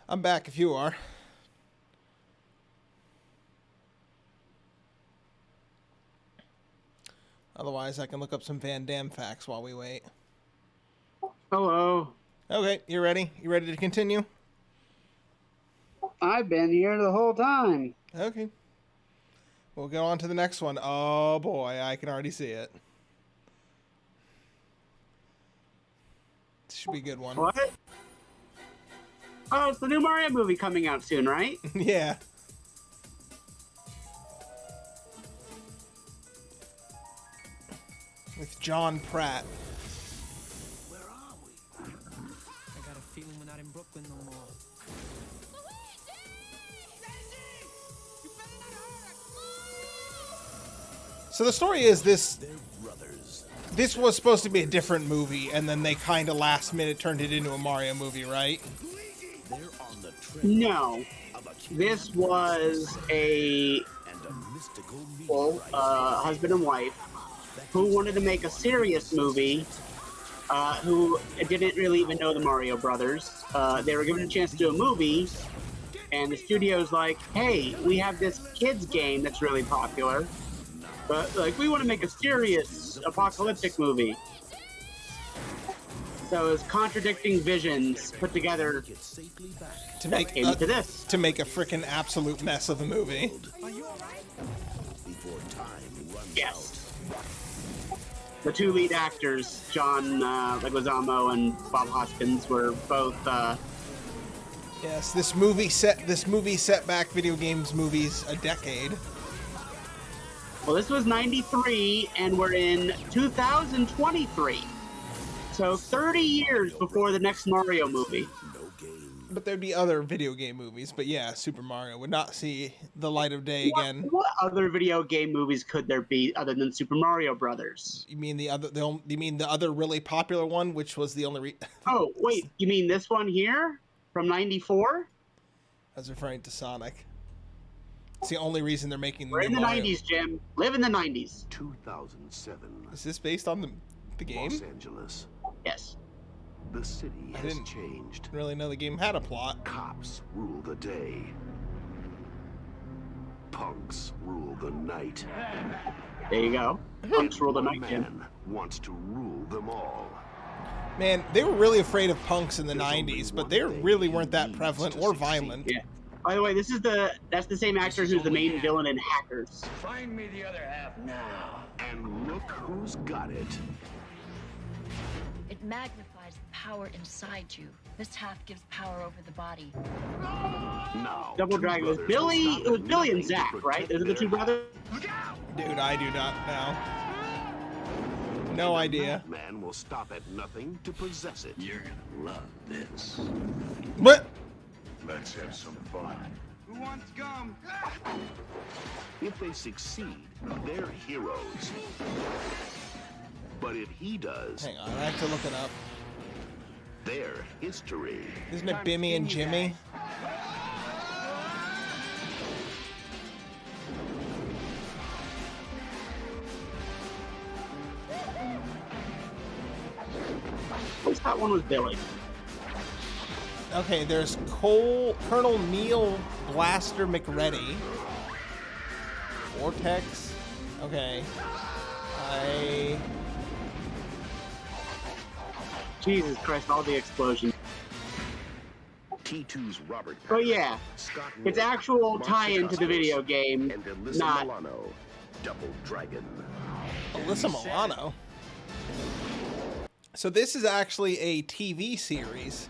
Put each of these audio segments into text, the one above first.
I'm back if you are. Otherwise, I can look up some Van Damme facts while we wait. Hello. Okay, you ready? You ready to continue? I've been here the whole time. Okay. We'll go on to the next one. Oh boy, I can already see it. This should be a good one. What? Oh, it's the new Mario movie coming out soon, right? Yeah. With John Pratt. Where are we? I got a feeling we're not in Brooklyn no more. So the story is this. They're brothers. This was supposed to be a different movie, and then they kind of last minute turned it into a Mario movie, right? They're on the trail No. of a kid This was a and a mystical well, husband and wife who wanted to make a serious movie, who didn't really even know the Mario Brothers. They were given a chance to do a movie, and the studio's like, hey, we have this kids game that's really popular, but like we want to make a serious apocalyptic movie. So it's contradicting visions put together get safely back. To make into this. to make a freaking absolute mess of a movie. Before time runs Yes. The two lead actors, John Leguizamo and Bob Hoskins, were both. Yes, this movie set back video games movies a decade. Well, this was '93, and we're in 2023. So 30 years before the next Mario movie. no game. But there'd be other video game movies. But yeah, Super Mario would not see the light of day again. What other video game movies could there be other than Super Mario Brothers? You mean you mean the other really popular one, which was the only Oh, wait, you mean this one here from '94? I was referring to Sonic. It's the only reason they're making We're in the Mario. '90s, Jim. Live in the '90s. 2007, Is this based on the game? Los Angeles. Yes. The city I has didn't- changed. Didn't really know the game had a plot. Cops rule the day. Punks rule the night. There you go. Punks rule the One night, Jim. man wants to rule them all. Man, they were really afraid of punks in the There's only 90s, but one they thing really he weren't that needs prevalent to or succeed. violent. Yeah. By the way, that's the same actor who's the main villain in Hackers. Find me the other half now. And look who's got it. It magnifies the power inside you. This half gives power over the body. Now, Double two Dragon was brothers Billy. will stop It was at Billy and nothing to Zach, right? protect Those are the their two brothers. Dude, I do not know. No idea. Man will stop at nothing to possess it. You're gonna love this. What? Let's have some fun. Who wants gum? If they succeed, they're heroes. But if he does, Hang on, I have to look it up. they're history. Isn't it Bimmy and Jimmy? At least that one was Billy. Okay, there's Colonel Neil Blaster McReady. Vortex. Okay. Jesus Christ, all the explosions. T2's Robert. Oh yeah, Scott it's Moore, actual Mark tie-in to the Dacascos, video game, and Alyssa not. Milano. Double Dragon. Alyssa Milano. So this is actually a TV series.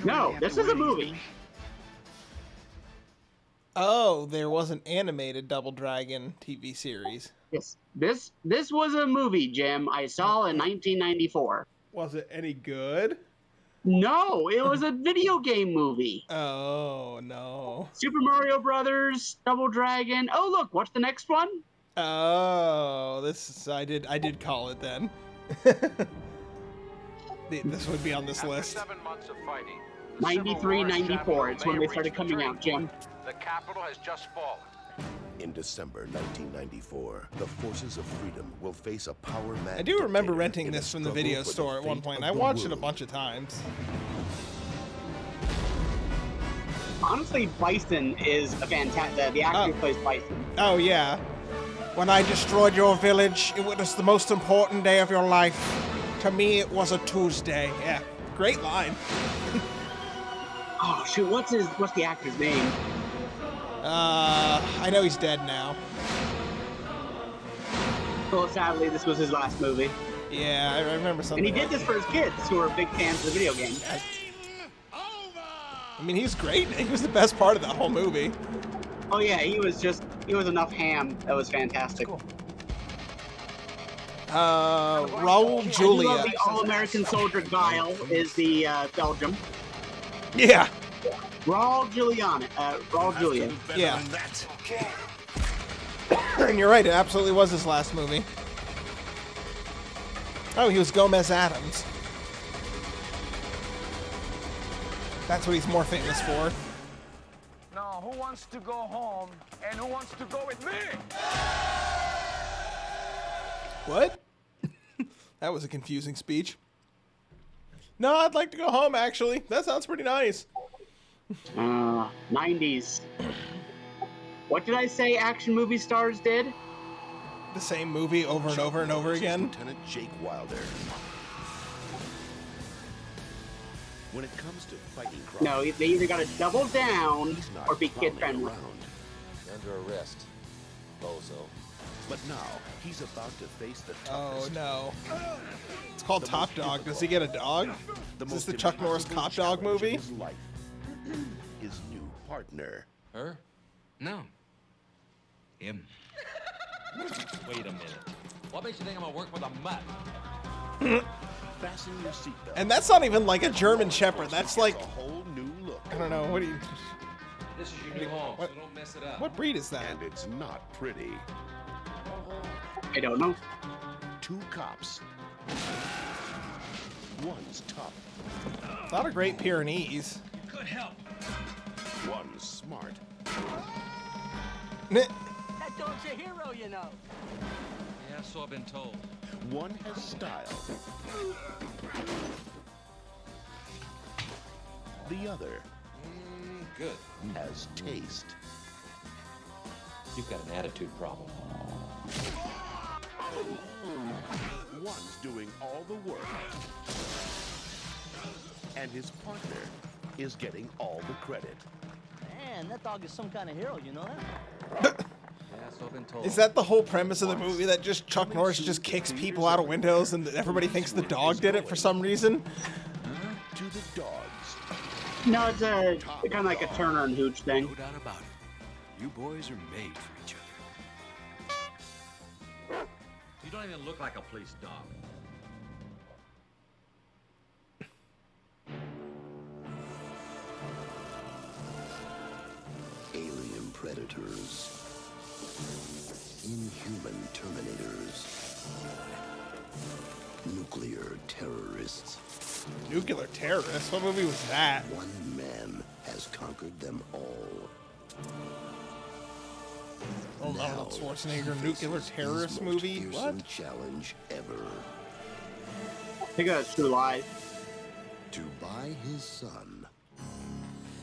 No, this is a movie. Oh, there was an animated Double Dragon TV series. Yes, this was a movie, Jim. I saw in 1994. Was it any good? No, it was a video game movie. Oh, no. Super Mario Brothers, Double Dragon. Oh, look, what's the next one? Oh, I did call it then. This would be on this list. 7 months of fighting. 93, 94. It's when they started coming out, Jim. The capital has just fallen. In December 1994, the forces of freedom will face a power-mad I do remember dictator renting in a this from the struggle video for the store at one fate point. of I the watched it a world. bunch of times. Honestly, Bison is a fantastic. The actor who plays Bison. Oh, yeah. When I destroyed your village, it was the most important day of your life. To me, it was a Tuesday. Yeah, great line. Oh shoot, what's the actor's name? I know he's dead now. Well, sadly, this was his last movie. Yeah, I remember something. And he did this for his kids, who are big fans of the video game. I mean, he's great. He was the best part of that whole movie. Oh yeah, he was enough ham. That was fantastic. Cool. Raul I Julia. love the All-American Soldier Guile is the Belgium. Yeah. Raul Julia. Yeah. And you're right, it absolutely was his last movie. Oh, he was Gomez Adams. That's what he's more famous for. Now, who wants to go home and who wants to go with me? What? That was a confusing speech. No, I'd like to go home, actually. That sounds pretty nice. 90s. What did I say action movie stars did? The same movie over and over and over again. Lieutenant Jake Wilder. When it comes to fighting crime, No, they either got to double down he's not or be clowning kid-friendly. around. Under arrest, bozo. But now he's about to face the Oh, toughest, no. It's called the Top most Dog. Does difficult, he get a dog? the Is this most the Chuck Norris impossible Cop Dog challenge of movie? his life. His new partner. Her? No. Him. Wait a minute. What makes you think I'm gonna work with a mutt? Fasten your seatbelt. And that's not even like a German Shepherd. That's like, a whole new look. I don't know, what do you... This is your new home, What? so don't mess it up. What breed is that? And it's not pretty. I don't know. Two cops. One's tough. Not a Great Pyrenees. Good help. One's smart. Meh. That dog's a hero, you know. Yeah, so I've been told. One has style. The other Good. has taste. You've got an attitude problem. One's doing all the work. And his partner is getting all the credit. Man, that dog is some kind of hero, you know that? Yeah, so I've been told. Is that the whole premise of the movie, that just Chuck Norris just kicks people out of windows and everybody thinks the dog did it for some reason? To the dogs. No, it's a kind of like a Turner and Hooch thing. No doubt about it. You boys are made for each other. You don't even look like a police dog. Alien predators. Inhuman terminators. Nuclear terrorists. Nuclear terrorists? What movie was that? One man has conquered them all. Arnold Schwarzenegger he nuclear faces terrorist his most movie? fearsome What? challenge ever. I think that's True Lies. To buy his son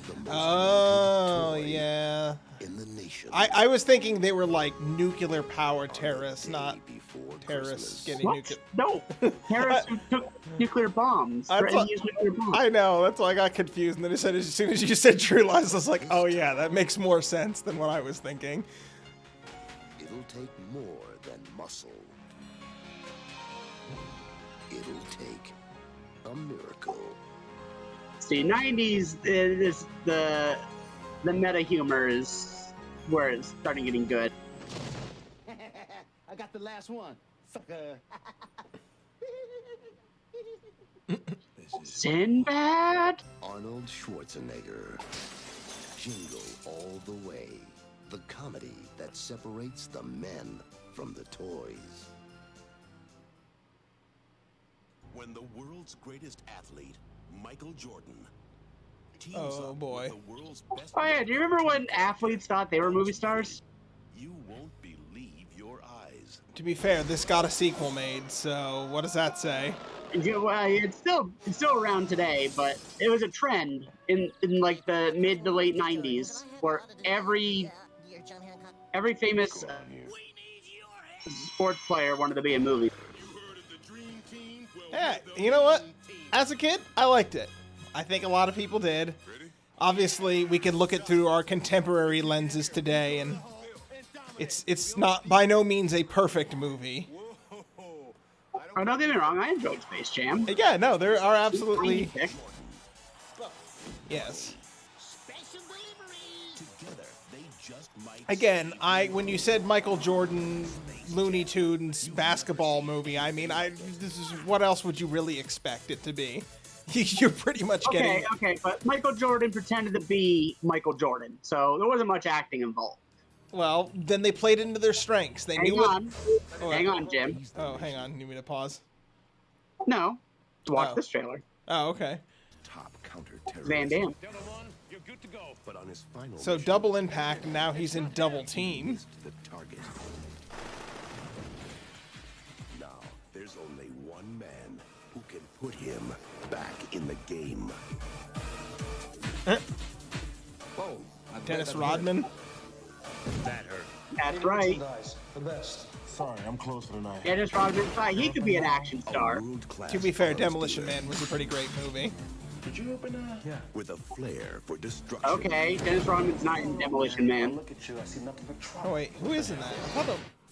the most Oh, wanted toy yeah. in the nation. I was thinking they were like nuclear power terrorists, day not before terrorists Christmas. getting What? nuclear. No, terrorists who took nuclear bombs. I Threatened thought- to use nuclear bombs. I know, that's why I got confused. And then as soon as you said True Lies, I was like, oh yeah, that makes more sense than what I was thinking. It'll take more than muscle. It'll take a miracle. See, 90s is the meta humor is where it's starting getting good. I got the last one. Sucker. Sinbad? Arnold Schwarzenegger. Jingle All the Way. The comedy that separates the men from the toys. When the world's greatest athlete, Michael Jordan, teams Oh, up boy. with the world's best Oh yeah, do you remember when athletes thought they were movie stars? you won't believe your eyes. To be fair, this got a sequel made, so what does that say? Yeah, well, it's still around today, but it was a trend in like the mid to late '90s where every famous sports player wanted to be a movie. Yeah, you know what? As a kid, I liked it. I think a lot of people did. Obviously, we can look at through our contemporary lenses today, and it's not by no means a perfect movie. Oh, don't get me wrong, I enjoyed Space Jam. Yeah, no, there are absolutely... Yes. Again, when you said Michael Jordan, Looney Tunes basketball movie, I mean, this is what else would you really expect it to be? You're pretty much getting... Okay, but Michael Jordan pretended to be Michael Jordan, so there wasn't much acting involved. Well, then they played into their strengths. They knew what... Hang on, Jim. Oh, hang on. You need me to pause? No. To watch this trailer. Oh, okay. Top counter-terrorist. Van Damme. But on his final so double impact, now he's in double team. The target. Now, there's only one man who can put him back in the game. Whoa. Dennis Rodman. That hurt. That's right. The best. Sorry, I'm closer tonight. Dennis Rodman, he could be an action star. To be fair, Demolition Man was a pretty great movie. Did you open that? Yeah. With a flair for destruction. Okay, Dennis Rodman's not in Demolition Man. Look at you. I see nothing but trouble. Oh wait, who is in that?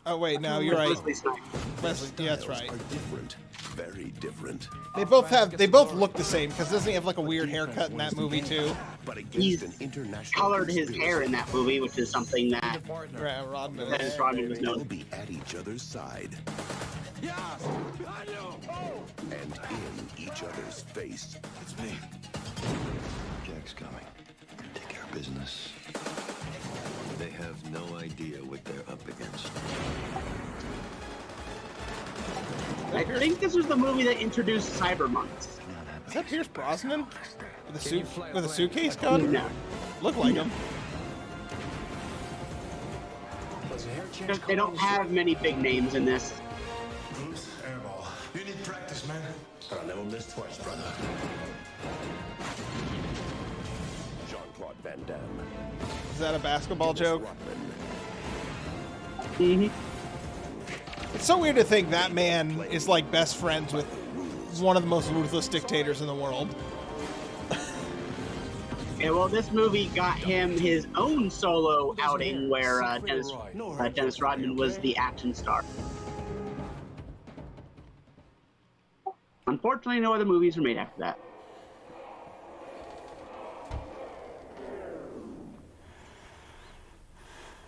Oh wait, no, you're right. Wesley, yeah, that's right. Are different, very different. They both look the same because doesn't he have like a weird haircut in that movie too? But he's colored his hair in that movie, which is something that Rodman. Dennis Rodman was known. They'll be at each other's side. And in each other's face. It's me. Jack's coming. Take care of business. They have no idea what they're up against. I think this was the movie that introduced cyber monks. Is that Pierce Brosnan? With a suitcase gun? No. Look like him. They don't have many big names in this. Bruce, airball. You need practice, man. I'll never miss twice, brother. Jean-Claude Van Damme. Is that a basketball joke? Mm-hmm. It's so weird to think that man is like best friends with one of the most ruthless dictators in the world. Yeah, well, this movie got him his own solo outing where Dennis Rodman was the action star. Unfortunately, no other movies were made after that.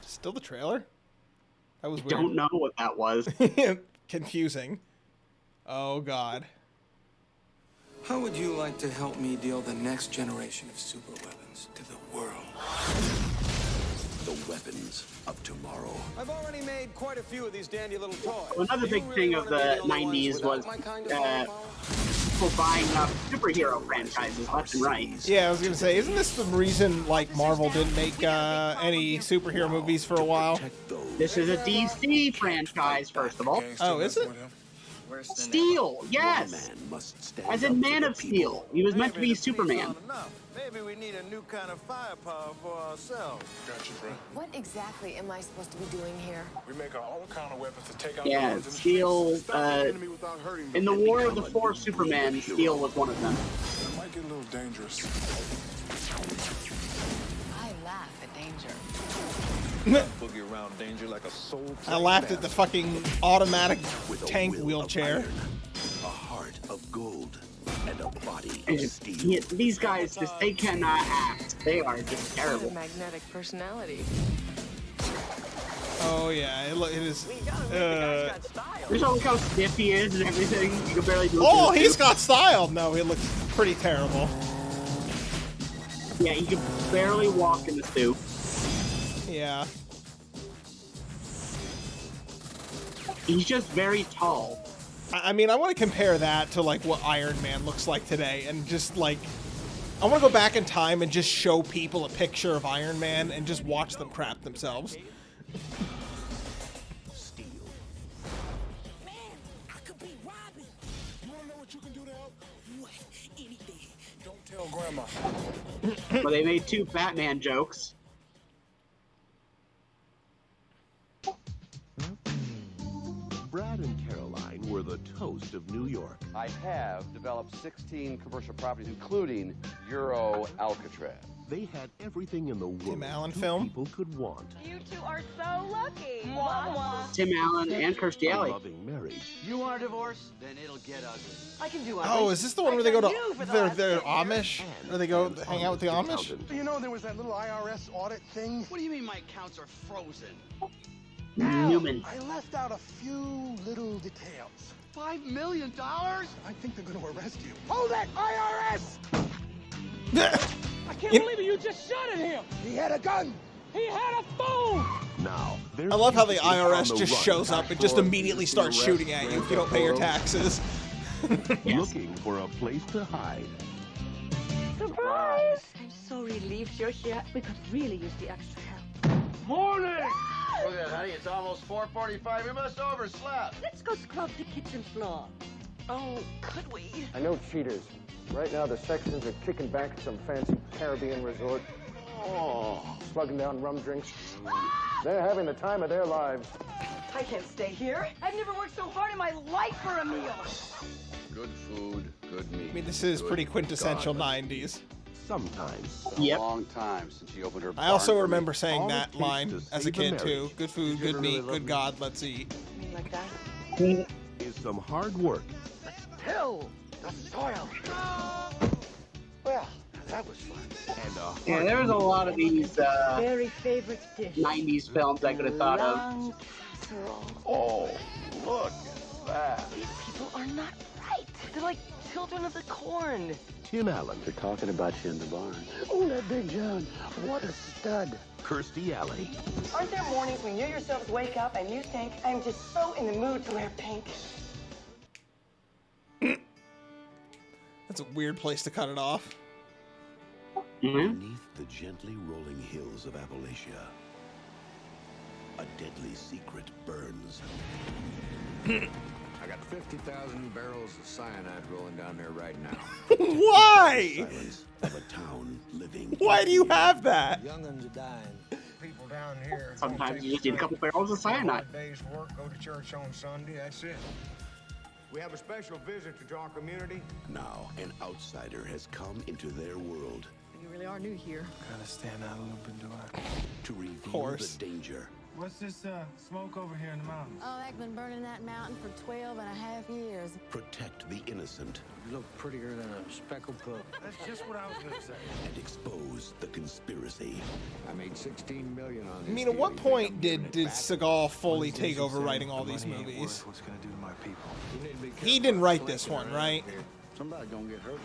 Still the trailer? That was weird. Don't know what that was. Confusing. Oh, God. How would you like to help me deal the next generation of super weapons to the world? The weapons of tomorrow. I've already made quite a few of these dandy little toys. Another big thing of the 90s was people buying up superhero franchises left and right. Yeah, I was gonna say, isn't this the reason like Marvel didn't make any superhero movies for a while? This is a DC franchise, first of all. Oh, is it? Steel, yes. As in Man of Steel. He was meant to be Superman. Maybe we need a new kind of firepower for ourselves. Gotcha, bro. What exactly am I supposed to be doing here? We make our own counter weapons to take out Yeah, Steel, in the War of the Four Supermen, Steel was one of them. It might get a little dangerous. I laugh at danger. Boogie around danger like a soul. I laughed at the fucking automatic tank wheelchair. A heart of gold and a body of steel. Yeah, these guys they cannot act. They are just terrible. Magnetic personality. Oh yeah, it is. Just look how stiff he is and everything. You can barely do it. Oh, he's got style. No, it looks pretty terrible. Yeah, he can barely walk in the suit. Yeah. He's just very tall. I mean, I want to compare that to like what Iron Man looks like today, and just like, I want to go back in time and just show people a picture of Iron Man and just watch them crap themselves. Man, I could be Robin. You wanna know what you can grandma. Well, they made 2 Batman jokes. Brad and Caroline were the toast of New York. I have developed 16 commercial properties, including Euro Alcatraz. They had everything in the world Tim Allen two film. people could want. You two are so lucky. Tim Allen and Kirstie A Alley. loving marriage. You want a divorce? Then it'll get ugly. I can do Oh, is this the one where they go to they're Amish? Or they go hang out with the Amish? You know there was that little IRS audit thing? What do you mean my accounts are frozen? Newman. I left out a few little details. $5 million? I think they're going to arrest you. Hold it, IRS! I can't believe it. You just shot at him. He had a gun. He had a phone. Now, I love how the IRS just shows up and just immediately starts shooting at you if you don't pay your taxes. Looking for a place to hide. Surprise! I'm so relieved you're here. We could really use the extra help. Morning! Look at that, honey. It's almost 4:45. We must overslept. Let's go scrub the kitchen floor. Oh, could we? I know cheaters. Right now, the Sextons are kicking back at some fancy Caribbean resort. Oh. Slugging down rum drinks. They're having the time of their lives. I can't stay here. I've never worked so hard in my life for a meal. Good food, good meat. I mean, this is pretty quintessential 90s. Sometimes. It's a long time since she opened her I also barn for remember me. saying All that it takes line to as a save a kid too. marriage. Good food, You ever good really meat, love good me? God, let's eat. You mean like that? Is some hard work. Till the soil. Well, that was fun. And a Yeah, there was a lot of these Very favorite dish. 90s films I could have thought of. Long casserole. Oh, look at that. These people are not right. They're like children of the corn. Tim Allen. They're talking about you in the barn. Oh, that Big John. What a stud. Kirstie Alley. Aren't there mornings when you yourselves wake up and you think, I'm just so in the mood to wear pink? That's a weird place to cut it off. Beneath the gently rolling hills of Appalachia, a deadly secret burns. I got 50,000 barrels of cyanide rolling down there right now. Why? Silence of a town living. Why do you have that? Young'uns are dying. People down here. Sometimes you just need a couple barrels of cyanide. Days work, go to church on Sunday. That's it. We have a special visitor to our community. Now, an outsider has come into their world You really are new here. Gotta stand out a little bit, do I? to reveal course. the danger. What's this smoke over here in the mountains? Oh, I've been burning that mountain for 12 and a half years. Protect the innocent You look prettier than a speckled pup. That's just what I was gonna say. and expose the conspiracy. I made 16 million on I this. mean, at deal. what You think point I'm did giving it back? Seagal fully take over writing all these Money ain't movies? worth what's gonna do to my people. You need to be He careful didn't write about this slinking one, around right? here. Somebody gonna get hurt.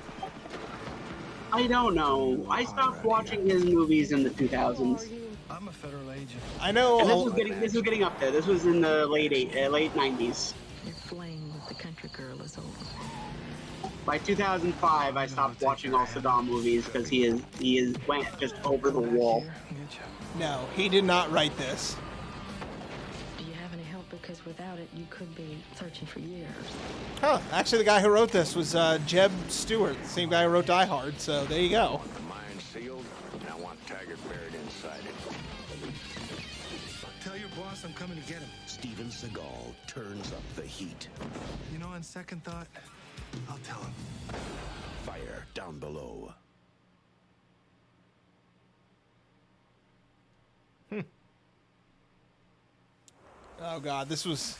I don't know. I stopped watching his movies in the 2000s. I'm a federal agent. I know. And this was getting up there. This was in the late 90s. Your flame with the country girl is over. By 2005, I stopped watching all Saddam movies because he went just over the wall. No, he did not write this. Do you have any help? Because without it, you could be searching for years. Huh. Actually, the guy who wrote this was Jeb Stewart, the same guy who wrote Die Hard. So there you go. The mine sealed, and I want Taggart buried inside it. Tell your boss I'm coming to get him. Steven Seagal turns up the heat. You know, on second thought, I'll tell him. Fire down below. Oh god, this was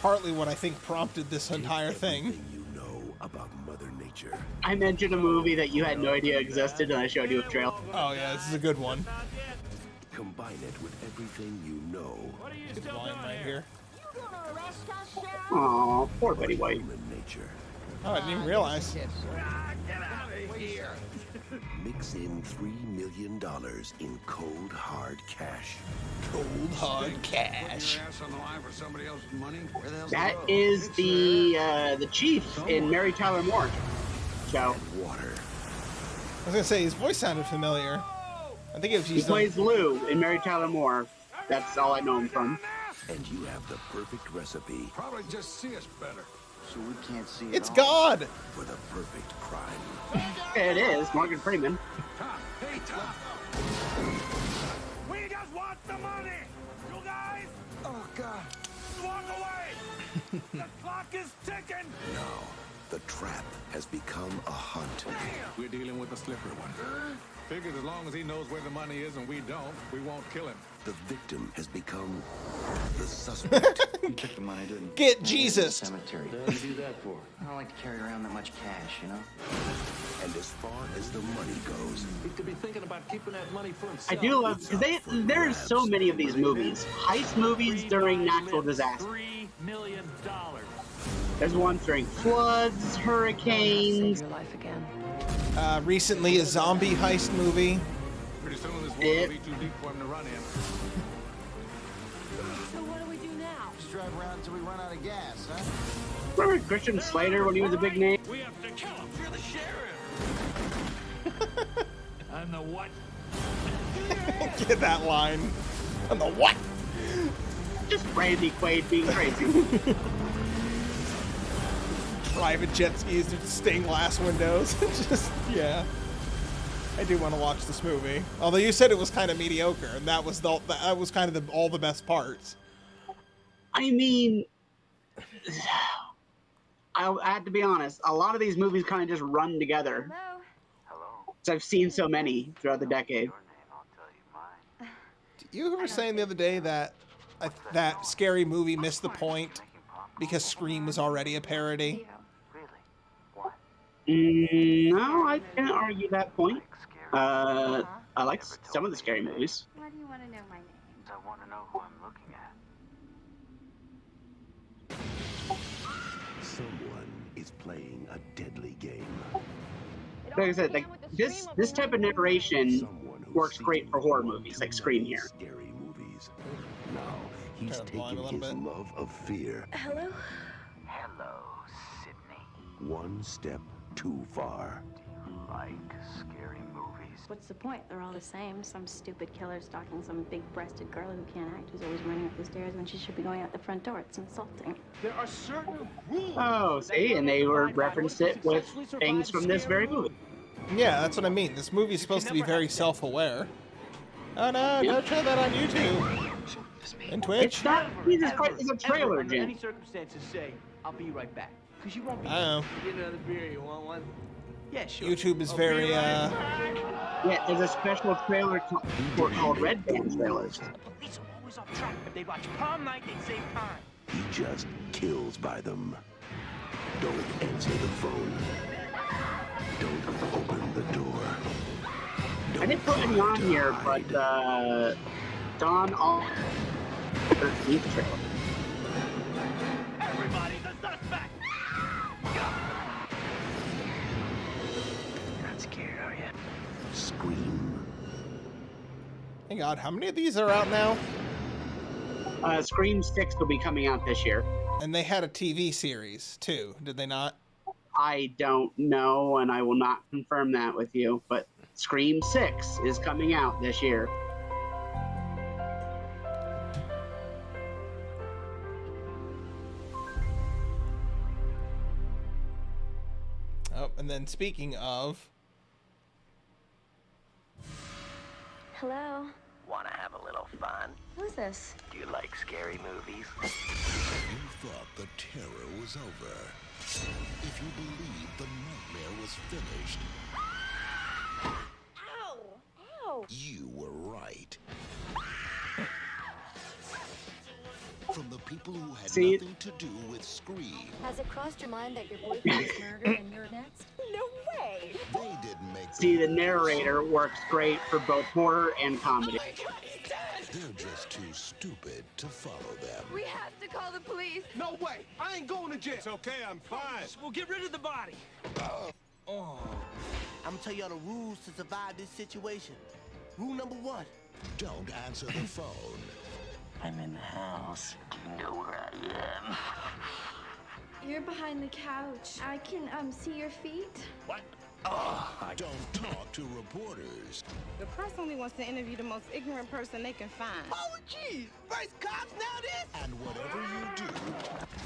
partly what I think prompted this entire thing. Everything you know about Mother Nature. I mentioned a movie that you had no idea existed, and I showed you a trailer. Oh yeah, this is a good one. Combine it with everything you know. Good line right here. Aw, poor Betty White. Human nature. Oh, I didn't even realize. Get out of here. Mix in $3 million in cold hard cash. Cold hard cash. That is the chief in Mary Tyler Moore show. Water. I was gonna say his voice sounded familiar. I think it was He plays Lou in Mary Tyler Moore. That's all I know him from. And you have the perfect recipe Probably just see us better. so we can't see It's God! For the perfect crime. It is Morgan Freeman. Tom, hey, Tom. We just want the money. You guys? Oh, God. Walk away. The clock is ticking. Now, the trap has become a hunt. We're dealing with a slippery one. Figures as long as he knows where the money is and we don't, we won't kill him. The victim has become the suspect. You took the money, didn't you? Get Jesus! Cemetery. What do you do that for? I don't like to carry around that much cash, you know? And as far as the money goes, He could be thinking about keeping that money for himself. I do love because there's so many of these movies, heist movies during natural disasters. $3 million. There's ones during floods, hurricanes. Your life again. Recently, a zombie heist movie. Pretty soon this world will be too deep for him to run in. So what do we do now? Just drive around until we run out of gas, huh? Remember Christian Slater when he was a big name? We have to kill him. You're the sheriff. I'm the what? Get that line. I'm the what? Just Randy Quaid being crazy. Private jet skis with stained glass windows. Just, yeah. I do want to watch this movie. Although you said it was kind of mediocre, and that was kind of all the best parts. I mean, I have to be honest. A lot of these movies kind of just run together. Hello. So I've seen so many throughout the decade. You were saying the other day that that Scary Movie missed the point because Scream was already a parody. No, I can't argue that point. I like some of the scary movies. Why do you want to know my name? I want to know who I'm looking at. someone is playing a deadly game. Like I said, like this type of narration works great for horror movies, like Scream here. Scary movies. Now he's taken his love of fear Hello? Hello, Sydney. one step too far. Do you like scary movies? What's the point? They're all the same. Some stupid killer stalking some big-breasted girl who can't act, who's always running up the stairs when she should be going out the front door. It's insulting. There are certain rules. Oh, see, and they were referenced it with things from this very movie. Yeah, that's what I mean. This movie's supposed to be very self-aware. Oh no, don't show that on YouTube. And Twitch. It's not, Jesus Christ, it's a trailer, Under Jim. any circumstances, say, I'll be right back. Because you won't be. I know. Get another beer, you want one? Yeah, sure. YouTube is very, Yeah, there's a special trailer called Red Band trailers. The police are always off track. If they watch prom night, they save time. He just kills by them. Don't answer the phone. Don't open the door. I didn't put any on here, but Don all the trailer. Everybody's a suspect. Not scared, are you? Scream. Thank God, how many of these are out now? Scream 6 will be coming out this year. And they had a TV series, too, did they not? I don't know, and I will not confirm that with you, but Scream 6 is coming out this year. Oh, and then speaking of... Hello? Want to have a little fun? Who's this? Do you like scary movies? You thought the terror was over. If you believed the nightmare was finished, Ow! Ow! you were right. From the people who had nothing to do with Scream. Has it crossed your mind that your boyfriend was murdered and you're next? No way! They didn't make See, the narrator works great for both horror and comedy. They're just too stupid to follow them. We have to call the police. No way. I ain't going to jail. It's okay, I'm fine. We'll get rid of the body. I'm gonna tell y'all the rules to survive this situation. Rule number 1. Don't answer the phone. I'm in the house. You know where I am. You're behind the couch. I can see your feet. What? Oh, Don't talk to reporters. The press only wants to interview the most ignorant person they can find. Oh, geez. First cops, now this? And whatever you do,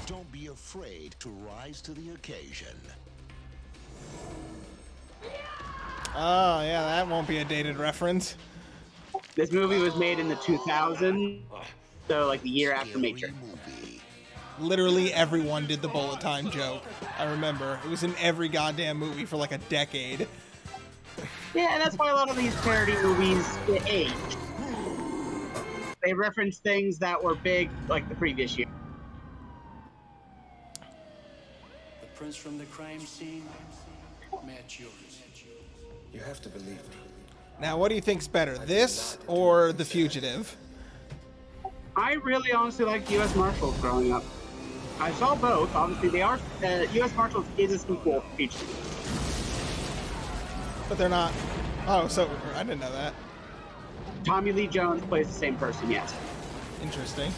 don't be afraid to rise to the occasion. Oh, yeah, that won't be a dated reference. This movie was made in the 2000s, so like the year after Matrix. Literally everyone did the bullet time joke. I remember. It was in every goddamn movie for like a decade. Yeah, and that's why a lot of these parody movies get aged. They reference things that were big like the previous year. The prints from the crime scene match yours. You have to believe me. Now, what do you think's better, this or The Fugitive? I really honestly liked U.S. Marshals growing up. I saw both. Obviously, they are. U.S. Marshals is a sequel feature. But they're not. Oh, so I didn't know that. Tommy Lee Jones plays the same person, yes. Interesting.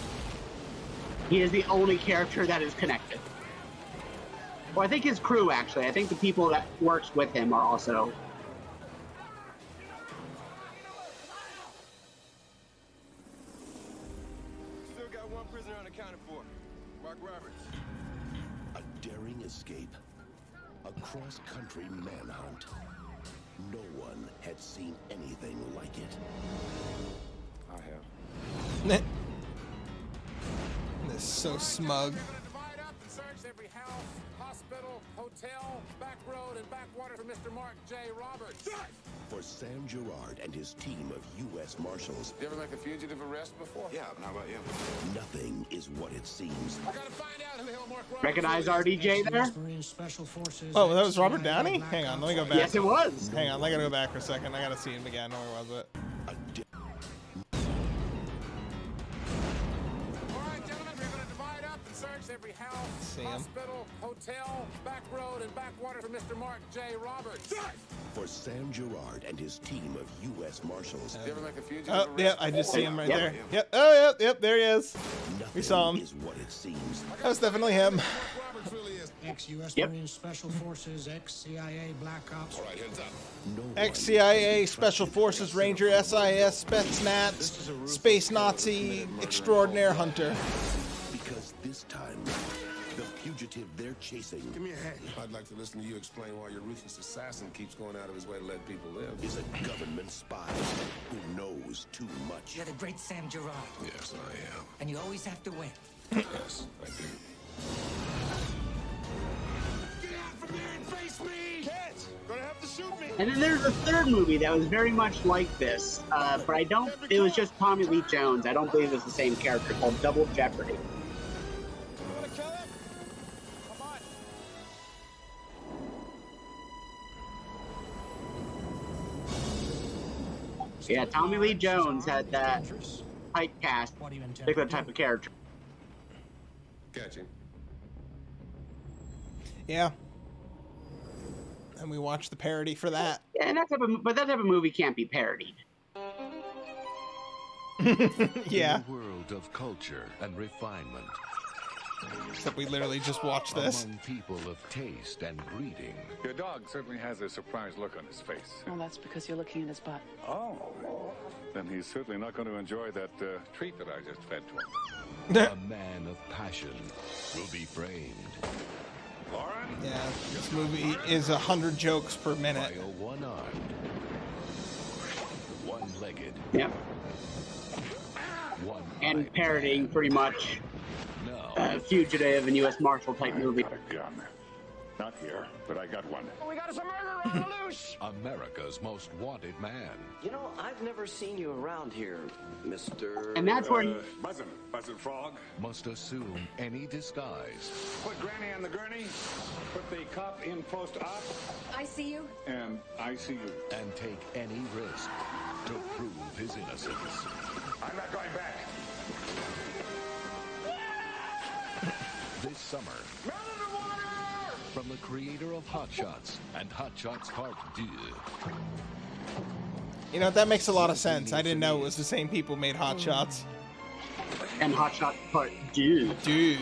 He is the only character that is connected. Well, I think his crew, actually. I think the people that works with him are also... Still got one prisoner unaccounted for. Mark Roberts. A daring escape. A cross-country manhunt. No one had seen anything like it. I have. This is so smug. Every house, hospital, hotel, back road, and backwater for Mr. Mark J. Roberts. For Sam Gerard and his team of U.S. Marshals, You ever make a fugitive arrest before? Yeah, and how about you? nothing is what it seems. I gotta find out who the hell Mark Roberts Recognize RDJ there? Oh, that was Robert Downey? Hang on, let me go back. Yes, it was. Hang on, I gotta go back for a second. I gotta see him again. Where was it? Every house, See him. hospital, hotel, back road, and backwater for Mr. Mark J. Roberts. For Sam Gerard and his team of U.S. Marshals, You ever make a fugitive Oh, arrest? yeah, I just see him right Yep. there. Yep. Oh, yep, there he is. We saw him. is what it seems. That was definitely him. Ex-U.S. Yep. Marines, Special Forces, ex-CIA, Black Ops. All right, heads up. Ex-CIA, Special Forces, Ranger, SIS, Spetsnaz, Space Nazi, Extraordinaire Hunter. Because this time, the fugitive they're chasing Give me a hand. I'd like to listen to you explain why your ruthless assassin keeps going out of his way to let people live. is a government spy who knows too much. You're the great Sam Gerard. Yes, I am. And you always have to win. Yes, I do. Get out from there and face me! Kids, gonna have to shoot me! And then there's a third movie that was very much like this, but I don't... It was just Tommy Lee Jones. I don't believe it was the same character, called Double Jeopardy. Yeah, Tommy Lee Jones had that typecast, particular type of character. Catch him. Yeah. And we watched the parody for that. Yeah, and that type of movie can't be parodied. Yeah. In a world of culture and refinement. Except we literally just watched this. Among people of taste and breeding. Your dog certainly has a surprised look on his face. Well, that's because you're looking at his butt. Oh. Then he's certainly not going to enjoy that treat that I just fed to him. A man of passion will be framed. Lauren? Yeah, this movie is 100 jokes per minute. By a one-armed, one-legged, Yep. one And parodying pretty much Fugitive and U.S. Marshal type movie. Got a gun. Not here, but I got one. We got some murder on the loose! America's most wanted man. You know, I've never seen you around here, Mr. And that's where... Buzzin' Frog. Must assume any disguise. Put Granny on the gurney. Put the cop in post-op. I see you. And I see you. And take any risk to prove his innocence. I'm not going back. This summer, from the creator of Hot Shots and Hot Shots Part 2. You know, that makes a lot of sense. I didn't know it was the same people made Hot Shots. And Hot Shots Part 2. Dude.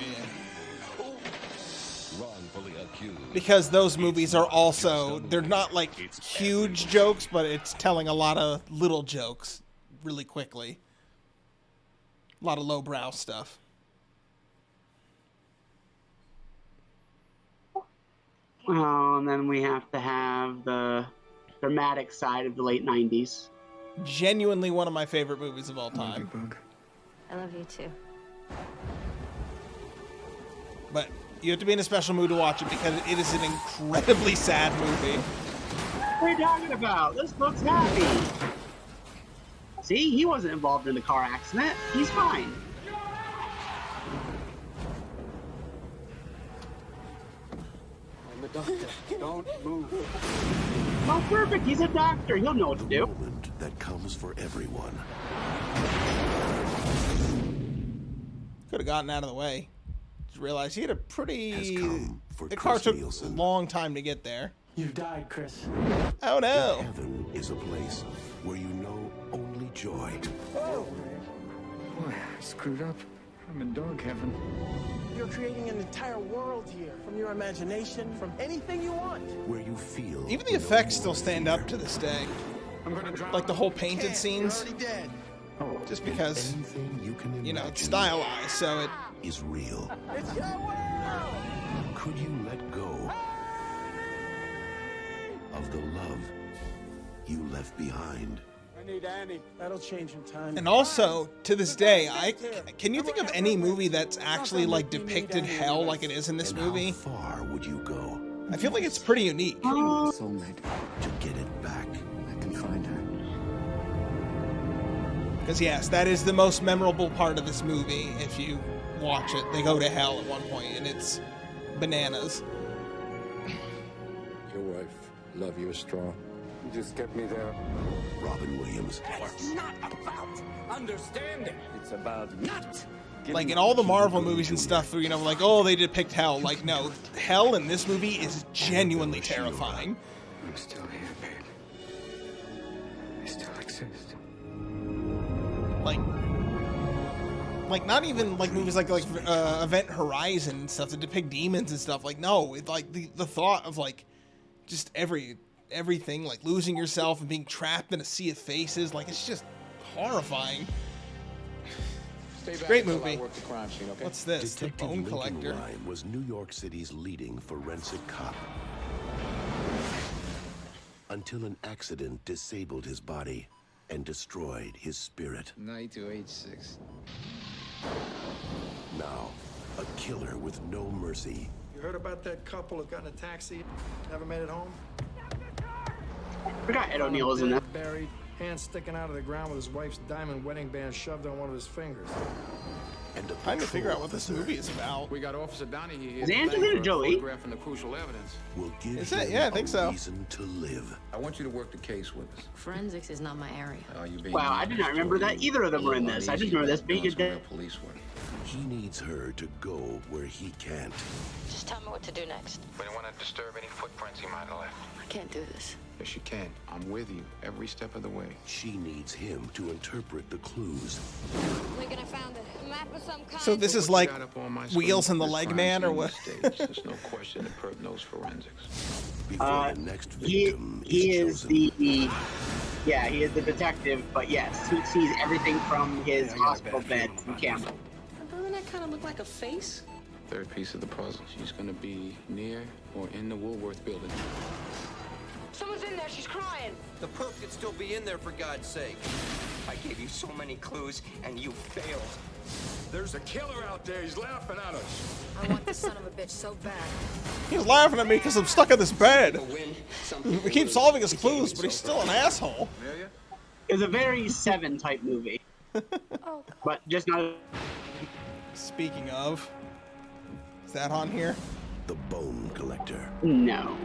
Wrongfully accused. because those movies are also, they're not like huge jokes, but it's telling a lot of little jokes really quickly. A lot of lowbrow stuff. Oh, and then we have to have the dramatic side of the late 90s. Genuinely one of my favorite movies of all time. I love you too. But you have to be in a special mood to watch it because it is an incredibly sad movie. What are you talking about? This looks happy. See, he wasn't involved in the car accident. He's fine. I'm a doctor. Don't move. Oh, perfect. He's a doctor. He'll know what to do. Moment that comes for everyone. Could have gotten out of the way. Just realized he had a pretty... The car Chris took Nielsen. a long time to get there. You've died, Chris. Oh no! Heaven is a place where you know only joy. Oh! Boy, I screwed up. I'm in dog heaven. You're creating an entire world here from your imagination, from anything you want. Where you feel Even the effects still stand up to this day. Like the whole painted scenes. Just because, you know, it's stylized, so it is real. It's your world! Could you let go of the love you left behind? I need Annie. That'll change in time. And also, to this day, can you think of any movie that's actually like depicted hell like it is in this movie? How far would you go? I feel like it's pretty unique. Soulmate. To get it back. I can find her. Because yes, that is the most memorable part of this movie. If you watch it, they go to hell at one point, and it's bananas. Your wife, love you is strong. You just get me there. Robin Williams. It's not about understanding. It's about not. Like in all the Marvel movies and stuff, you know, like, oh, they depict hell. Like, no, hell in this movie is genuinely terrifying. I'm still here, babe. I still exist. Like not even like movies like Event Horizon and stuff that depict demons and stuff. Like, no, it's like the thought of like just everything, like losing yourself and being trapped in a sea of faces, like it's just horrifying. It's a great movie. What's this? Detective The Bone Lincoln Collector. Rhyme was New York City's leading forensic cop. Until an accident disabled his body and destroyed his spirit. 9286. Now, a killer with no mercy. You heard about that couple who got in a taxi, never made it home? I forgot Ed O'Neill was in that. Buried, hands sticking out of the ground with his wife's diamond wedding band shoved on one of his fingers. And Trying to figure out what this movie is about. We got Officer Donahue here. Is Angelina Jolie? Photographing the crucial evidence. Will give Is it? him Yeah, I think a so. reason to live. I want you to work the case with us. Forensics is not my area. Wow, I did not remember that either of them were in this. I just remember this being a dead. Police work. He needs her to go where he can't. Just tell me what to do next. We don't want to disturb any footprints he might have left. I can't do this. Yes, you can. I'm with you every step of the way. She needs him to interpret the clues. Lincoln, I found a map of some kind. So this is like Wheels and the Leg Man, or what? There's no question that Perp knows forensics. Before the next He victim is the he is the detective, but yes, he sees everything from his hospital bed from camera. Doesn't that kind of look like a face? Third piece of the puzzle. She's gonna be near or in the Woolworth building. Someone's in there. She's crying. The perp could still be in there, for God's sake. I gave you so many clues, and you failed. There's a killer out there. He's laughing at us. I want this son of a bitch so bad. He's laughing at me because I'm stuck in this bed. We keep solving his clues, but he's still an asshole. It's a very Seven type movie, but just not. Speaking of, is that on here? The Bone Collector. No.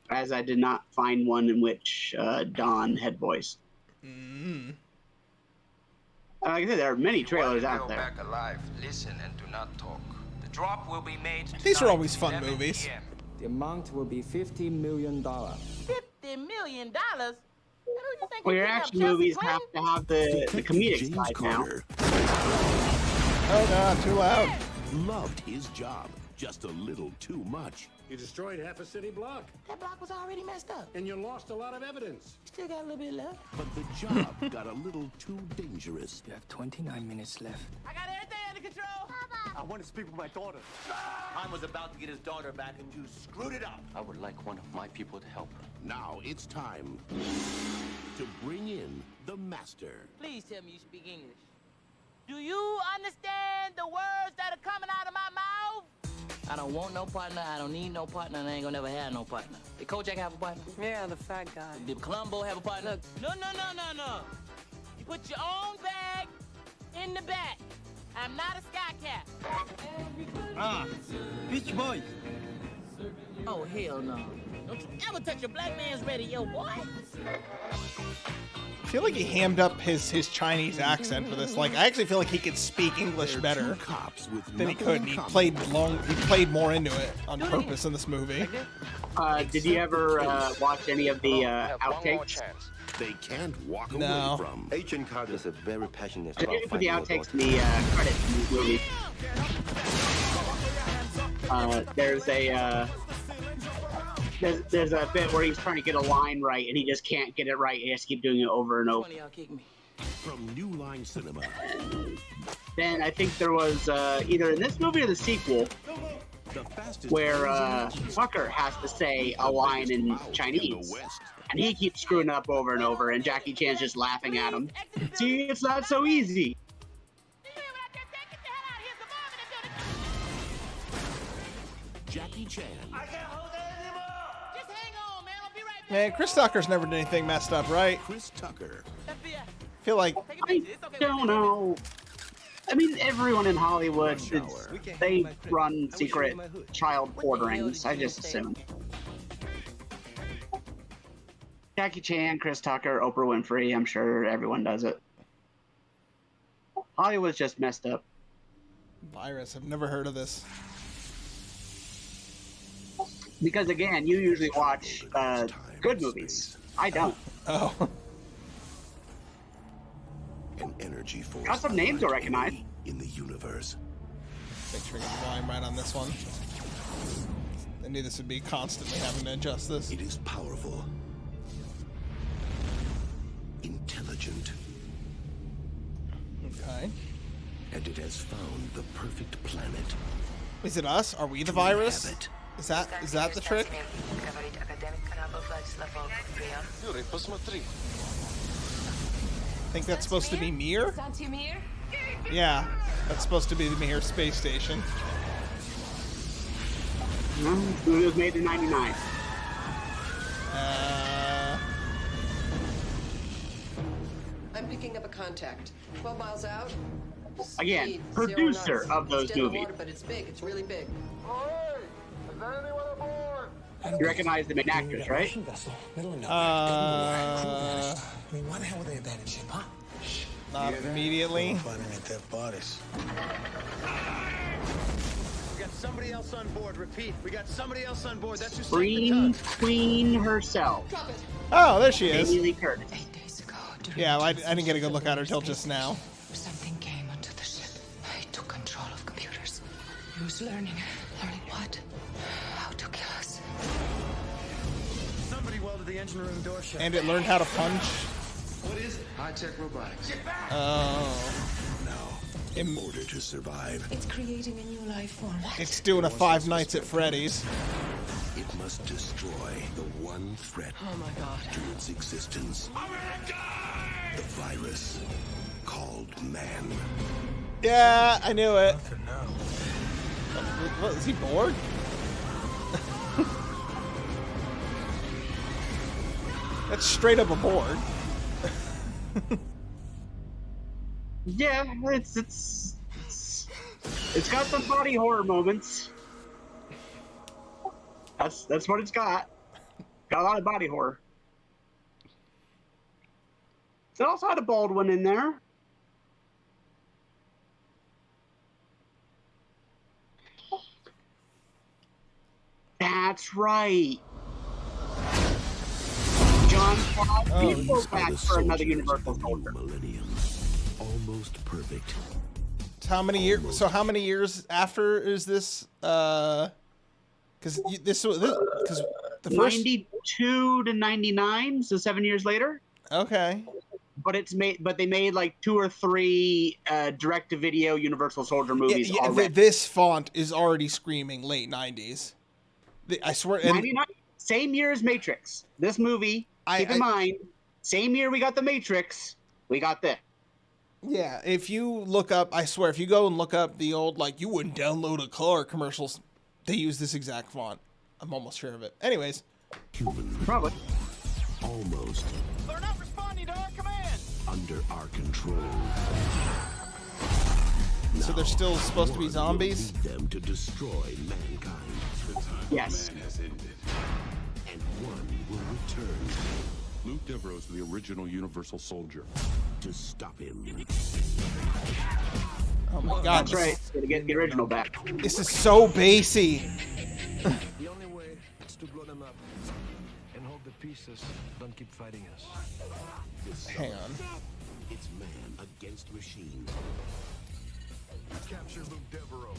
As I did not find one in which Don had voice. Like I said, there are many trailers out there. Back alive. Listen and do not talk. The drop will be made. These are always fun movies. The amount will be $50 million. $50 million? Well, your action movies have to have the comedic side now. Oh god, too loud. loved his job just a little too much. You destroyed half a city block. That block was already messed up. And you lost a lot of evidence. Still got a little bit left. But the job got a little too dangerous. You have 29 minutes left. I got everything under control. I want to speak with my daughter. Han was about to get his daughter back and you screwed it up. I would like one of my people to help her. Now it's time to bring in the master. Please tell me you speak English. Do you understand the words that are coming out of my mouth? I don't want no partner, I don't need no partner, and I ain't gonna never have no partner. Did Kojak have a partner? Yeah, the fat guy. Did Columbo have a partner? No. You put your own bag in the back. I'm not a sky cat. Beach Boys. Oh, hell no. Don't you ever touch a black man's radio, boy. I feel like he hammed up his Chinese accent for this. Like, I actually feel like he could speak English better than he could. He played more into it on purpose in this movie. Did you ever watch any of the outtakes? They can't walk No. away from. Agent Carter is a very passionate I about didn't put the finding your outtakes in the credits in this movie. There's a bit where he's trying to get a line right and he just can't get it right. He has to keep doing it over and over. From New Line Cinema. Then I think there was either in this movie or the sequel where Tucker has to say a line in Chinese. And he keeps screwing up over and over, and Jackie Chan's just laughing at him. See, it's not so easy. Jackie Chan. Man, Chris Tucker's never done anything messed up, right? Chris Tucker. I feel like I don't know. I mean, everyone in Hollywood, they run secret child orderings. I just assume. Jackie Chan, Chris Tucker, Oprah Winfrey, I'm sure everyone does it. Hollywood's just messed up. Virus, I've never heard of this. Because again, you usually watch good movies. I don't. Oh. An energy force. Got some names to recognize. In the universe. Make sure I get the volume right on this one. I knew this would be constantly having to adjust this. It is powerful. Intelligent. Okay. And it has found the perfect planet. Is it us? Are we the virus? Is that the trick? I think that's supposed to be Mir? Yeah, that's supposed to be the Mir space station. It was made in '99. I'm picking up a contact. 12 miles out. Again, Speed, producer 0 knots. of those It's in the movies. water, but it's big. It's really big. You recognize the main actors, right? I mean, why the hell would they abandon ship, huh? Not immediately. Underneath their bodies. We got somebody else on board. Repeat, we got somebody else on board. That's who's Scream Queen herself. Oh, there she is. Jamie Lee Curtis. Yeah, well, I didn't get a good look at her till just now. Something came onto the ship. It took control of computers. It was learning. Learning what? How to kill us. Somebody welded the engine room door shut. And it learned how to punch. What is it? High-tech robotics. Oh. Now, in order to survive, It's creating a new life form. It's doing a Five Nights at Freddy's. it must destroy the one threat to its existence. The virus called man. Yeah, I knew it. What, is he bored? That's straight up a board. Yeah, it's got some body horror moments. That's what it's got. Got a lot of body horror. It also had a Baldwin in there. That's right. John Paul, please go back for another Universal Soldier. Millennium. Almost perfect. how many years? So how many years after is this? Because the first 92 to 99, so 7 years later. Okay. But they made like 2 or 3 direct-to-video Universal Soldier movies already. This font is already screaming late 90s. I swear. 99, same year as Matrix. This movie, keep in mind, same year we got The Matrix, we got this. Yeah, if you look up, I swear, if you go and look up the old, like, you wouldn't download a car commercials, they use this exact font. I'm almost sure of it. Anyways. Human. Probably. Almost. They're not responding to our command. Under our control. So they're still supposed to be zombies? Lead them to destroy mankind. The time yes. of man has ended. And one will return. Luke Devereaux's the original Universal Soldier. To stop him. Oh my god. That's right. Gotta get the original back. This is so bassy. The only way is to blow them up and hold the pieces. Don't keep fighting us. Hang on. It's man against machine. Capture Luke Devereaux.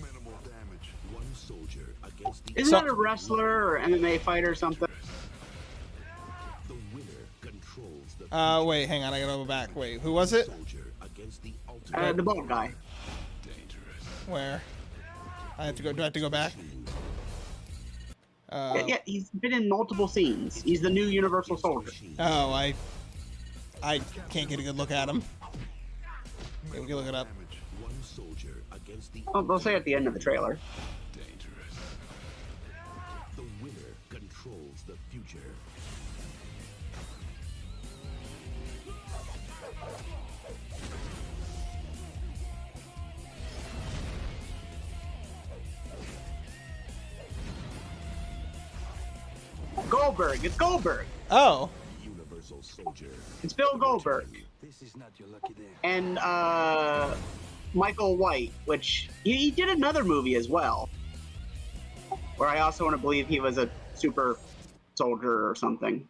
Minimal damage. One soldier against the Isn't that a wrestler or MMA fighter or something? The winner controls the Wait, hang on, I gotta go back. Wait, who was it? soldier against the ultimate. The bald guy. Dangerous. Where? I have to go. Do I have to go back? Yeah, he's been in multiple scenes. He's the new Universal Soldier. Oh, I can't get a good look at him. Okay, we can look it up. One soldier against the Oh, they'll say at the end of the trailer. Dangerous. The winner controls the future. Goldberg. It's Goldberg. Oh. Universal Soldier. It's Bill Goldberg. This is not your lucky day. And Michael White, which he did another movie as well, where I also want to believe he was a super soldier or something.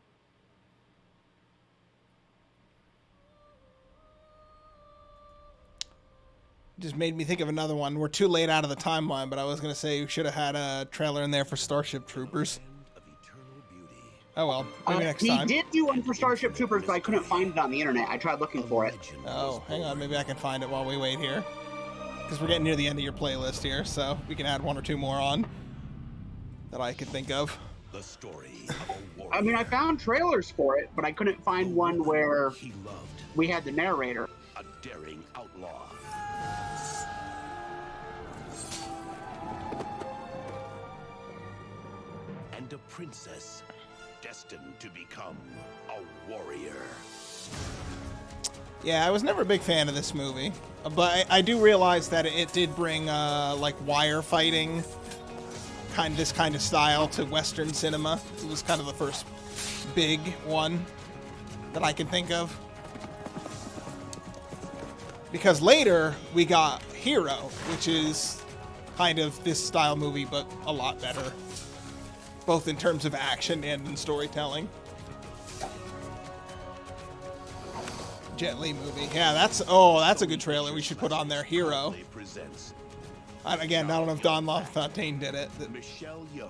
Just made me think of another one. We're too late out of the timeline, but I was gonna say we should have had a trailer in there for Starship Troopers. Oh well, maybe next time. He did do one for Starship Troopers, but I couldn't find it on the internet. I tried looking for it. Oh, hang on, maybe I can find it while we wait here. Because we're getting near the end of your playlist here, so we can add 1 or 2 more on that I could think of. The story of a warrior. I mean, I found trailers for it, but I couldn't find one where we had the narrator. A daring outlaw. And a princess destined to become a warrior. Yeah, I was never a big fan of this movie, but I do realize that it did bring like wire fighting, this kind of style to Western cinema. It was kind of the first big one that I can think of. Because later we got Hero, which is kind of this style movie, but a lot better, both in terms of action and in storytelling. Jet Li movie. Yeah, that's a good trailer we should put on there. Hero. Again, I don't know if Don LaFontaine did it.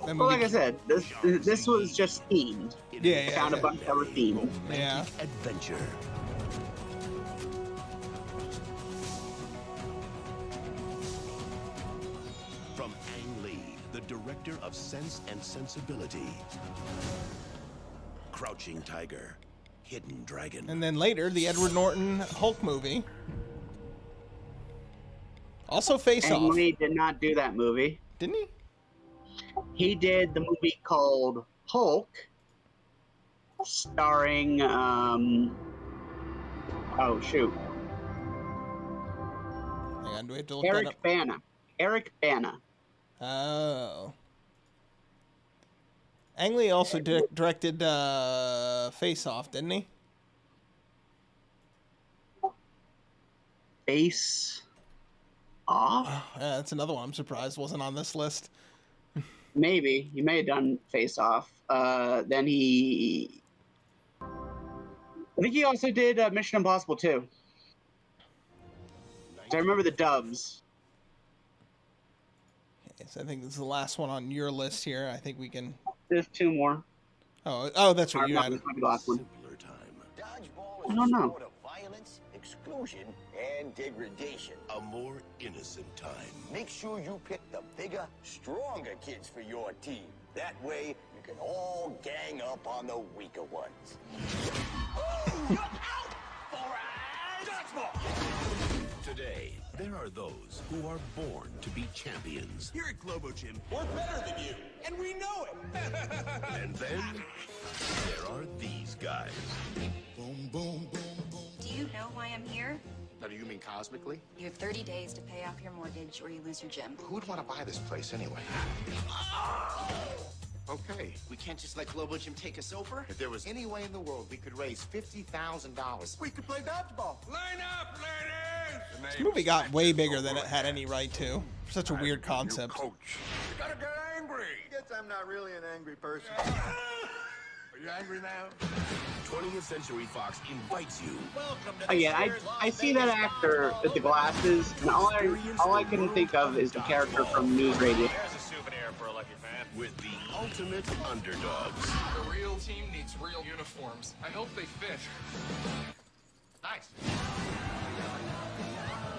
Well, like I said, this was just themed. Yeah. Found a bunch that were themed. Yeah. Adventure. From Ang Lee, the director of Sense and Sensibility. Crouching Tiger. Hidden Dragon. And then later, the Edward Norton Hulk movie. Also Face Off. Ang Lee did not do that movie. Didn't he? He did the movie called Hulk, starring, oh shoot. Hang on, do we have to look Eric that up? Bana. Eric Bana. Oh. Ang Lee also directed Face Off, didn't he? Face Off? Yeah, that's another one I'm surprised wasn't on this list. Maybe. He may have done Face Off. Then he... I think he also did Mission Impossible 2. I remember the dubs. Okay, so I think this is the last one on your list here. I think we can... There's 2 more. Oh, that's right. You had it. The last one. Dodgeball I don't know. sport of violence, exclusion, and degradation. A more innocent time. Make sure you pick the bigger, stronger kids for your team. That way, you can all gang up on the weaker ones. You're out for a dodgeball! Today, there are those who are born to be champions. Here at Globo Gym, we're better than you, and we know it. And then, there are these guys. Boom, boom, boom, boom. Do you know why I'm here? Now, do you mean cosmically? You have 30 days to pay off your mortgage or you lose your gym. Who'd want to buy this place anyway? Okay, we can't just let Global Gym take us over. If there was any way in the world we could raise $50,000, We could play dodgeball. Line up, ladies! This movie got way bigger than it had any right to. Such a weird concept. You gotta get angry. Guess I'm not really an angry person. Are you angry now? 20th Century Fox invites you. Again, I see that actor with the glasses, and all I can think of is the character from News Radio. There's a souvenir for a lucky fan. With the ultimate underdogs. The real team needs real uniforms. I hope they fit. nice.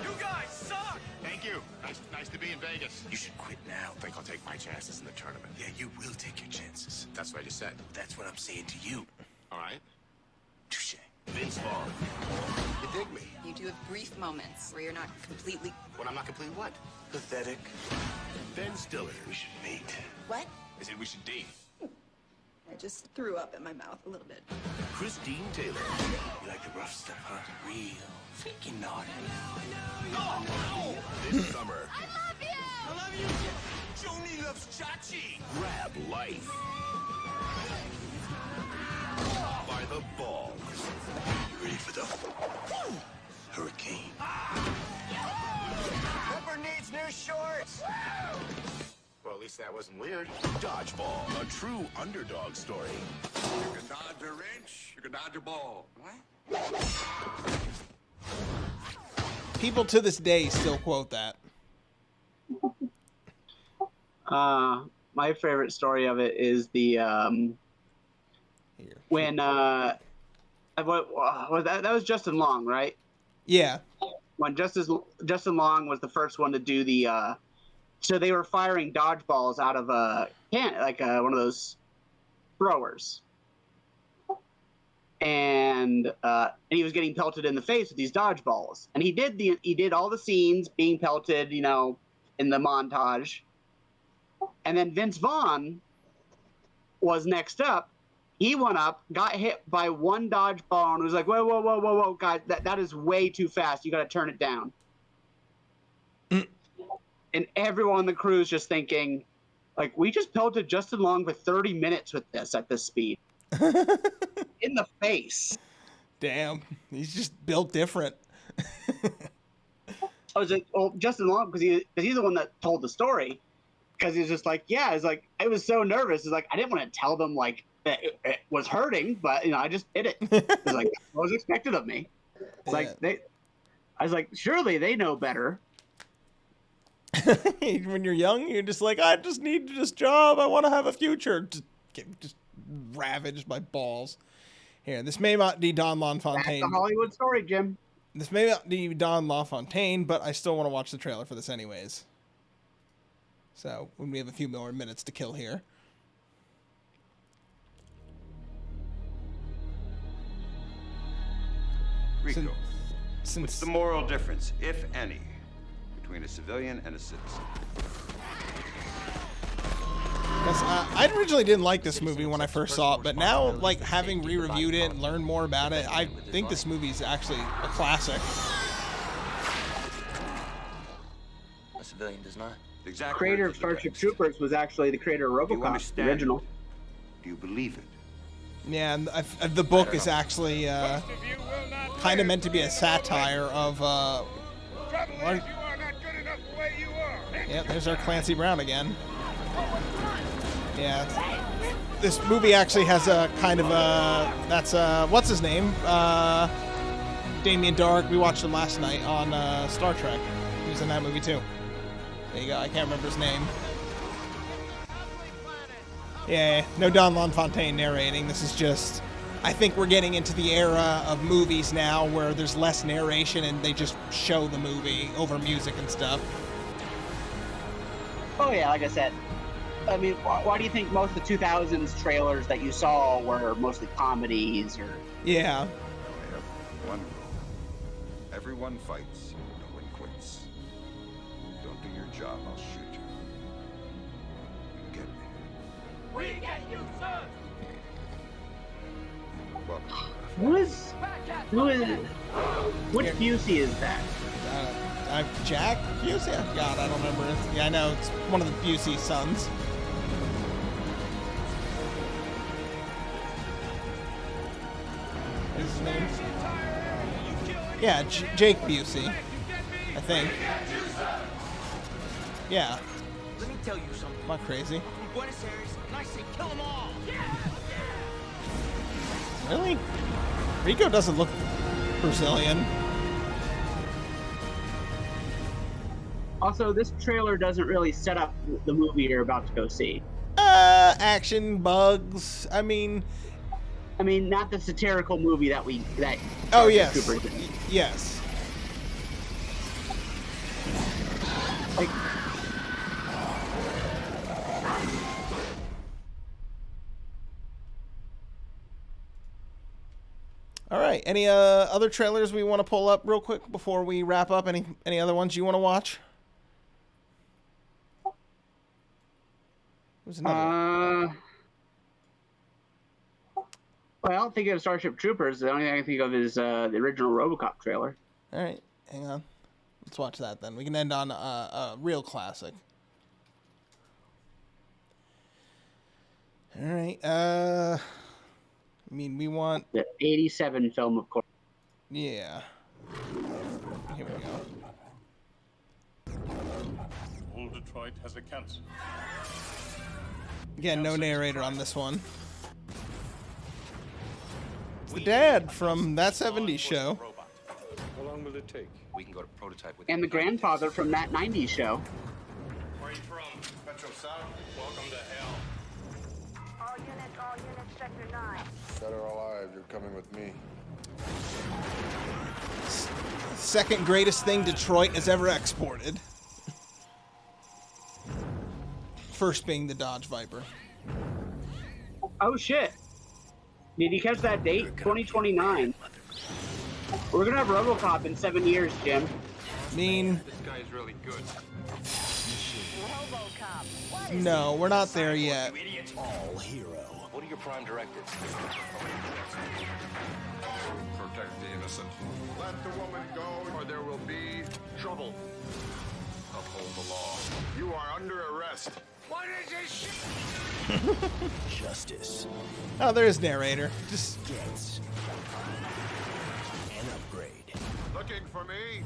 You guys suck! Thank you. Nice to be in Vegas. You should quit now. Think I'll take my chances in the tournament. Yeah, you will take your chances. That's what I just said. That's what I'm saying to you. All right. Touche. Vince Vaughn. You dig me. You do have brief moments where you're not completely... When I'm not complete what? Pathetic. Ben Stiller. We should meet. What? I said we should date. I just threw up in my mouth a little bit. Christine Taylor. You like the rough stuff, huh? Real freaking naughty. This summer, I love you! Joni loves Chachi! grab life by the balls. You ready for the hurricane? Pepper needs new shorts. Well, at least that wasn't weird. Dodgeball, a true underdog story. You can dodge a wrench, you can dodge a ball. What? People to this day still quote that. My favorite story of it is the when that was Justin Long, right? Yeah. When Justin Long was the first one to do the so they were firing dodgeballs out of a can, like one of those throwers, and he was getting pelted in the face with these dodgeballs, and he did all the scenes being pelted, in the montage, and then Vince Vaughn was next up. He went up, got hit by one dodgeball, and was like, whoa, guys, that is way too fast. You got to turn it down. And everyone on the crew is just thinking, like, we just pelted Justin Long for 30 minutes with this at this speed. In the face. Damn. He's just built different. I was like, well, Justin Long, because he's the one that told the story. Because he was just like, yeah, it's like, I was so nervous. It's like, I didn't want to tell them, like, that it was hurting, but, I just did it. It was like, what was expected of me. Like, I was like, surely they know better. When you're young, you're just like, I just need this job. I want to have a future. Just get ravaged by balls. Here, this may not be Don LaFontaine. That's a Hollywood story, Jim. This may not be Don LaFontaine, but I still want to watch the trailer for this anyways. So, when we have a few more minutes to kill here. Rico, what's the moral difference, if any, between a civilian and a citizen? I originally didn't like this movie when I first saw it, but now, like, having re-reviewed it and learned more about it, I think this movie is actually a classic. A civilian does not. The creator of Starship Troopers was actually the creator of RoboCop, the original. Do you believe it? Yeah, and the book is actually kind of meant to be a satire of. Yeah, there's our Clancy Brown again. Yeah, this movie actually has a kind of a what's his name? Damien Dark. We watched him last night on Star Trek. He was in that movie too. There you go. I can't remember his name. Yeah, no Don LaFontaine narrating. This is just... I think we're getting into the era of movies now where there's less narration and they just show the movie over music and stuff. Oh yeah, like I said. I mean, why do you think most of the 2000s trailers that you saw were mostly comedies or... Yeah. I only have one rule. Everyone fights, no one quits. Don't do your job, I'll shoot you. You get me? We get you, sir! Which Busey is that? Jack Busey? God, I don't remember. Yeah, I know. It's one of the Busey sons. What is his name? Yeah, Jake Busey. I think. Yeah. Let me tell you something. Am I crazy? I'm from Buenos Aires, and I say kill them all. Really? Rico doesn't look Brazilian. Also, this trailer doesn't really set up the movie you're about to go see. Action, bugs. I mean, not the satirical movie that Oh yes, yes. Like, all right. Any other trailers we want to pull up real quick before we wrap up? Any other ones you want to watch? There's another. Well, thinking of Starship Troopers, the only thing I can think of is the original RoboCop trailer. All right, hang on. Let's watch that then. We can end on a real classic. All right. I mean, we want the '87 film, of course. Yeah. Here we go. Old Detroit has a cancer. Again, no narrator on this one. It's the dad from That 70s Show. How long will it take? We can go to prototype with. And the grandfather from That 90s Show. Where are you from? Metro South. Welcome to hell. All units, sector 9. Dead or alive, you're coming with me. Second greatest thing Detroit has ever exported. First being the Dodge Viper. Oh shit. Did you catch that date? 2029. We're gonna have RoboCop in 7 years, Jim. Mean. This guy is really good. No, we're not there yet. All hero. What are your prime directives? Protect the innocent. Let the woman go, or there will be trouble. Uphold the law. You are under arrest. What is this shit? Justice. Oh, there is narrator. Just gets an upgrade. Looking for me?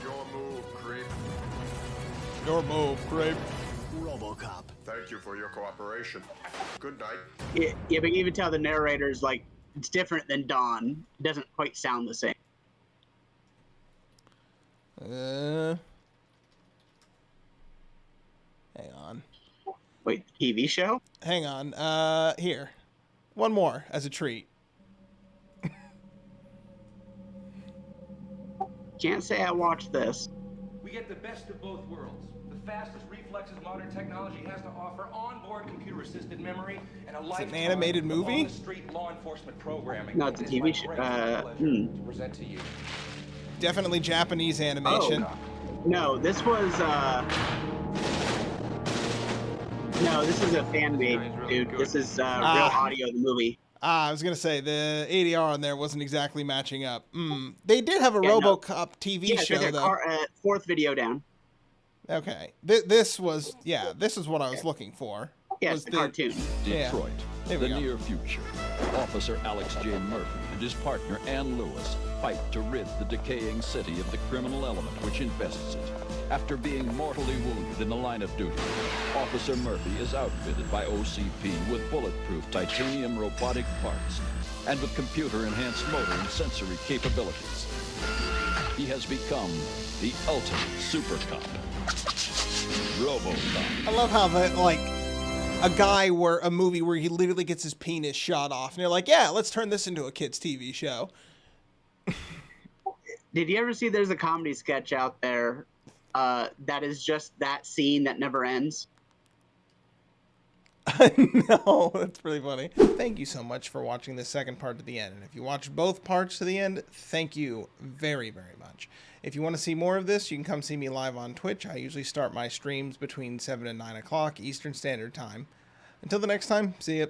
Your move, creep. Your move, creep. RoboCop. Thank you for your cooperation. Good night. Yeah, but you can even tell the narrator's like, it's different than Dawn. It doesn't quite sound the same. Hang on. Wait, TV show? Hang on. Here. One more as a treat. Can't say I watched this. We get the best of both worlds. The fastest reflexes modern technology has to offer, onboard computer-assisted memory, and a lifetime an animated movie? of on-the-street law enforcement programming. No, it's a TV show. To present to you. Definitely Japanese animation. Oh. No, this was no, this is a fan made, dude. This is real audio of the movie. I was gonna say the ADR on there wasn't exactly matching up. They did have a RoboCop TV show though. Fourth video down. Okay, this was this is what I was looking for. Yeah, it's the cartoon. Detroit, There we the go. near future. Officer Alex J. Murphy and his partner Ann Lewis fight to rid the decaying city of the criminal element which infests it. After being mortally wounded in the line of duty, Officer Murphy is outfitted by OCP with bulletproof titanium robotic parts. and with computer-enhanced motor and sensory capabilities. He has become the ultimate super cop. RoboCop. I love how that, like, a movie where he literally gets his penis shot off, and you're like, yeah, let's turn this into a kid's TV show. Did you ever see there's a comedy sketch out there that is just that scene that never ends? No, that's pretty funny. Thank you so much for watching the second part to the end. And if you watched both parts to the end, thank you very, very much. If you want to see more of this, you can come see me live on Twitch. I usually start my streams between 7 and 9 o'clock Eastern Standard Time. Until the next time, see ya.